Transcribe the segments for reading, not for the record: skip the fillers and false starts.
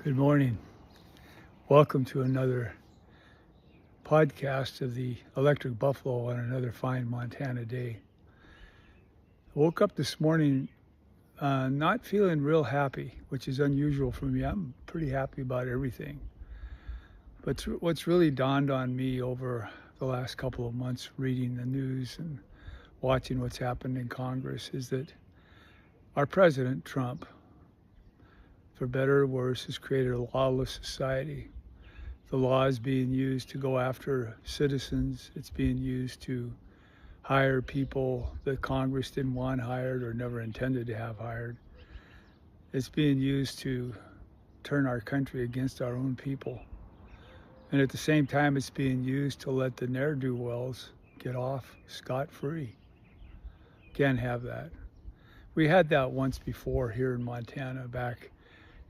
Good morning. Welcome to another podcast of the Electric Buffalo on another fine Montana day. I woke up this morning not feeling real happy, which is unusual for me. I'm pretty happy about everything. But what's really dawned on me over the last couple of months reading the news and watching what's happened in Congress is that our president, Trump, for better or worse, has created a lawless society. The law is being used to go after citizens. It's being used to hire people that Congress didn't want hired or never intended to have hired. It's being used to turn our country against our own people. And at the same time, it's being used to let the ne'er-do-wells get off scot-free. Can't have that. We had that once before here in Montana back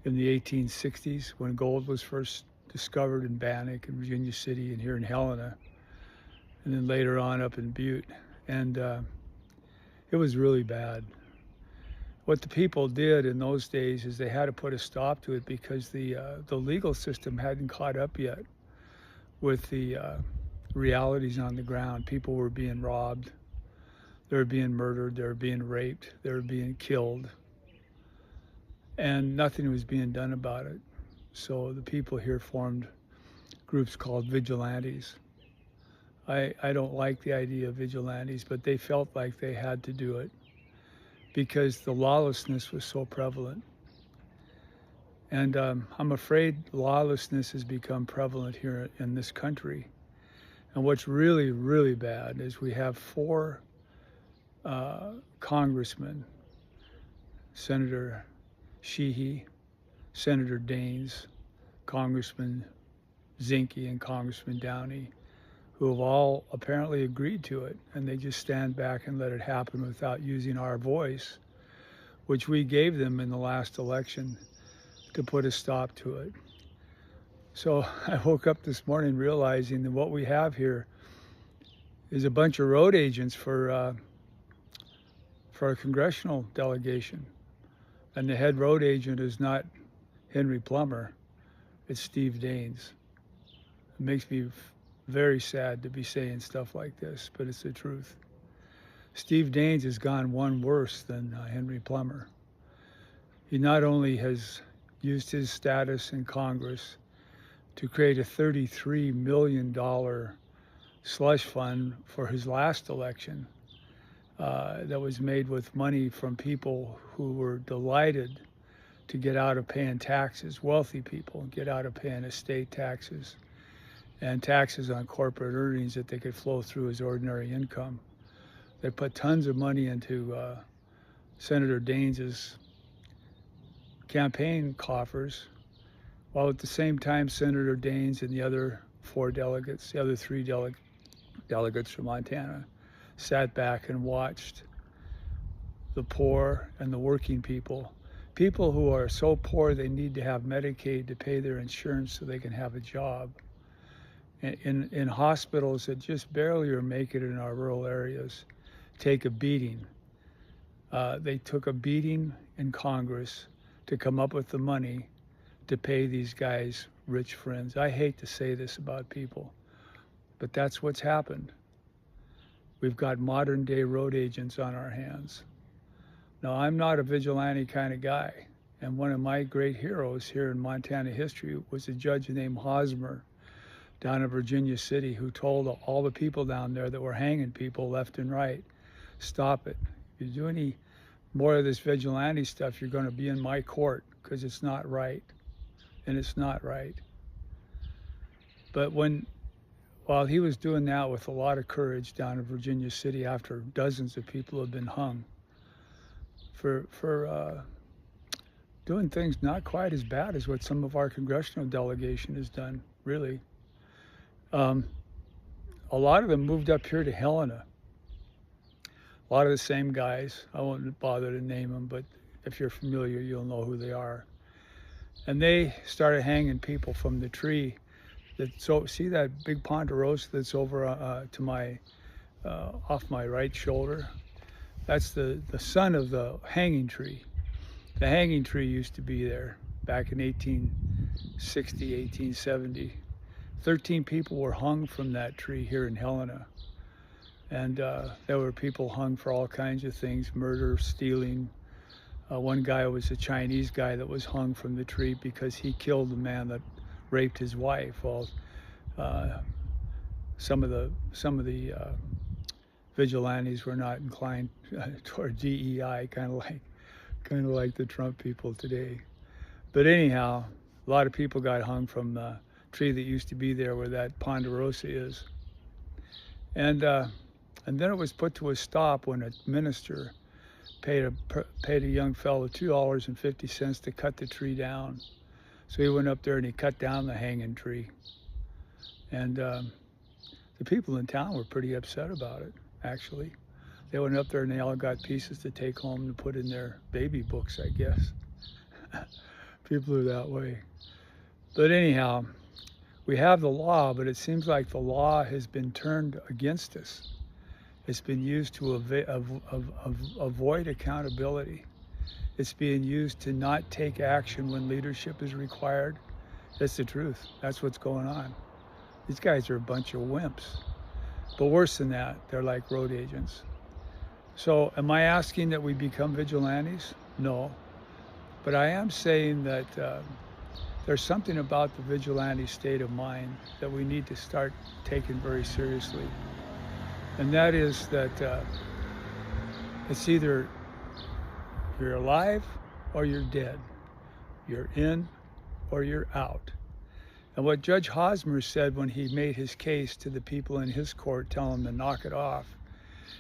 in the 1860s when gold was first discovered in Bannock and Virginia City and here in Helena, and then later on up in Butte. And it was really bad. What the people did in those days is they had to put a stop to it because the legal system hadn't caught up yet with the realities on the ground. People were being robbed, they were being murdered, they were being raped, they were being killed, and nothing was being done about it. So the people here formed groups called Vigilantes. I don't like the idea of vigilantes, but they felt like they had to do it because the lawlessness was so prevalent. And I'm afraid lawlessness has become prevalent here in this country. And what's really, really bad is we have four congressmen, Senator Sheehy, Senator Daines, Congressman Zinke, and Congressman Downey, who have all apparently agreed to it, and they just stand back and let it happen without using our voice, which we gave them in the last election to put a stop to it. So I woke up this morning realizing that what we have here is a bunch of road agents for a congressional delegation. And the head road agent is not Henry Plummer, it's Steve Daines. It makes me very sad to be saying stuff like this, but it's the truth. Steve Daines has gone one worse than Henry Plummer. He not only has used his status in Congress to create a $33 million slush fund for his last election, that was made with money from people who were delighted to get out of paying taxes, wealthy people, get out of paying estate taxes and taxes on corporate earnings that they could flow through as ordinary income. They put tons of money into Senator Daines's campaign coffers, while at the same time Senator Daines and the other three delegates from Montana, sat back and watched the poor and the working people who are so poor they need to have Medicaid to pay their insurance so they can have a job, in hospitals that just barely are making it in our rural areas, take a beating. They took a beating in Congress to come up with the money to pay these guys rich friends. I hate to say this about people, but that's what's happened. We've got modern day road agents on our hands. Now, I'm not a vigilante kind of guy, and one of my great heroes here in Montana history was a judge named Hosmer down in Virginia City who told all the people down there that were hanging people left and right, stop it. If you do any more of this vigilante stuff, you're going to be in my court because it's not right, and it's not right. But while he was doing that with a lot of courage down in Virginia City after dozens of people have been hung for doing things not quite as bad as what some of our congressional delegation has done, really. A lot of them moved up here to Helena. A lot of the same guys. I won't bother to name them, but if you're familiar, you'll know who they are. And they started hanging people from the tree. See that big ponderosa that's over to my off my right shoulder? That's the son of the hanging tree. The hanging tree used to be there back in 1870. 13 people were hung from that tree here in Helena. And there were people hung for all kinds of things, murder, stealing. One guy was a Chinese guy that was hung from the tree because he killed the man that raped his wife. Well, some of the vigilantes were not inclined toward DEI, kind of like the Trump people today. But anyhow, a lot of people got hung from the tree that used to be there where that Ponderosa is. And then it was put to a stop when a minister paid a young fellow $2.50 to cut the tree down. So he went up there and he cut down the hanging tree. And the people in town were pretty upset about it, actually. They went up there and they all got pieces to take home to put in their baby books, I guess. People are that way. But anyhow, we have the law, but it seems like the law has been turned against us. It's been used to avoid accountability. It's being used to not take action when leadership is required. That's the truth. That's what's going on. These guys are a bunch of wimps. But worse than that, they're like road agents. So am I asking that we become vigilantes? No. But I am saying that there's something about the vigilante state of mind that we need to start taking very seriously. And that is that it's either you're alive or you're dead. You're in or you're out. And what Judge Hosmer said when he made his case to the people in his court telling them to knock it off,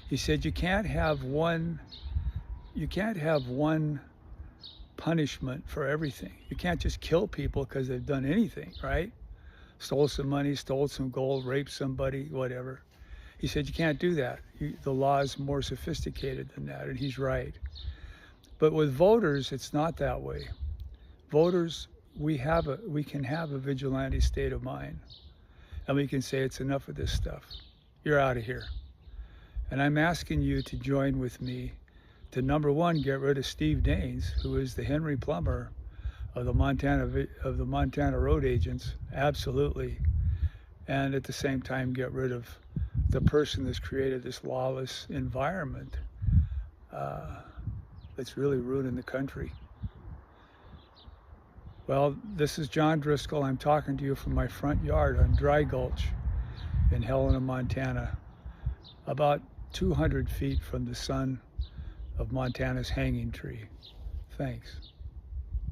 he said you can't have one punishment for everything. You can't just kill people because they've done anything, right? Stole some money, stole some gold, raped somebody, whatever. He said you can't do that. The law is more sophisticated than that, and he's right. But with voters, it's not that way. Voters, we can have a vigilante state of mind, and we can say it's enough of this stuff. You're out of here. And I'm asking you to join with me to, number one, get rid of Steve Daines, who is the Henry Plummer of the Montana road agents, absolutely. And at the same time, get rid of the person that's created this lawless environment that's really ruining the country. Well, this is John Driscoll. I'm talking to you from my front yard on Dry Gulch in Helena, Montana, about 200 feet from the sun of Montana's hanging tree. Thanks.